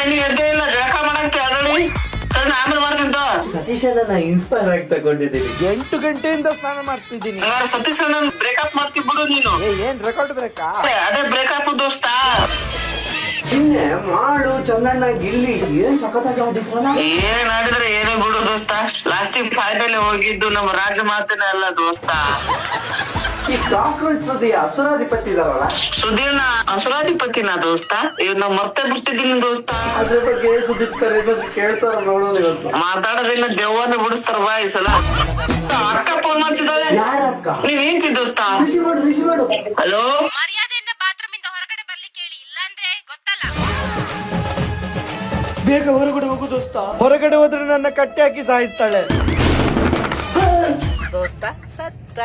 ಇನ್ನು ಎದ್ದೇ ಇಲ್ಲ, ಜಳಕ ಮಾಡಂತ ಆಲ್ರೆಡಿ. ಆಮೇಲೆ ಮಾಡ್ತಿದ್ದ ಸತೀಶ್ ಅಣ್ಣ ಇನ್ಸ್ಪೈರ್ ಆಗಿ ತಗೊಂಡಿದ್ದೀನಿ. 8 ಗಂಟೆಯಿಂದ ಸ್ನಾನ ಮಾಡ್ತಿದ್ದೀನಿ. ಹಂಗಾರೆ ಸತೀಶ್ ಅಣ್ಣ ಬ್ರೇಕಪ್ ಮಾಡ್ತಿ ಬಿಡು ನೀನು. ಏನ್ ರೆಕಾರ್ಡ್ ಬೇಕಾ? ಅದೇ ಬ್ರೇಕಪ್ ದೋಸ್ತ. ನಿನ್ನೆ ಮಾಡು ಚಂದಣ್ಣ ಗಿಲ್ಲಿ ಏನ್ ಸಖತ್ತಾಗಿ ಆಡಿದ್ರಲ್ಲ. ಏನ್ ಆಡಿದ್ರೆ ಏನೋ ಬಿಡು ದೋಸ್ತ. ಲಾಸ್ಟಿಗೆ ಫೈನಲ್ ಹೋಗಿದ್ದು ನಮ್ಮ ರಾಜ ಮಾತನೇ ಅಲ್ಲ ದೋಸ್ತ. ಈ ಕಾಕ್ರೋಚ್ ಸುದ್ದಿ ಅಸುರಾಧಿಪತಿ ಇದಾರಲ್ಲ, ಸುಧೀರ್ನ ಅಸುರಾಧಿಪತಿನ ದೋಸ್ತ. ಇವ್ನ ಮರ್ತೇ ಬಿಟ್ಟಿದ್ದೀನಿ ದೋಸ್ತ. ಅದ್ರ ಬಗ್ಗೆ ಸುದೀಪ್ ಸರ್ ಏನಾದ್ರು ಕೇಳ್ತಾರ ನೋಡೋಣ ಇವತ್ತು. ಮಾತಾಡೋದಿಲ್ಲ, ದೆವ್ವನ್ನ ಬಿಡಿಸ್ತಾರ ಬಾ ಈ ಸಲ. ಅಕ್ಕ ಫೋನ್ ಮಾಡ್ತಿದ್ದಾಳೆ. ಯಾರಕ್ಕ? ನೀವ್ ಏನ್ತಿ ದೋಸ್ತ? ರಿಸೀವ್ ಮಾಡು. ಹಲೋ, ಮರ್ಯಾದೆಯಿಂದ ಬಾತ್ರೂಮ್ ಇಂದ ಹೊರಗಡೆ ಬರ್ಲಿಕ್ಕೆ ಹೇಳಿ, ಇಲ್ಲ ಅಂದ್ರೆ ಗೊತ್ತಲ್ಲ. ಬೇಗ ಹೊರಗಡೆ ಹೋಗು ದೋಸ್ತ. ಹೊರಗಡೆ ಹೋದ್ರೆ ನನ್ನ ಕಟ್ಟಿ ಹಾಕಿ ಸಾಯಿಸ್ತಾಳೆ. ದೋಸ್ತ ಸತ್ತ.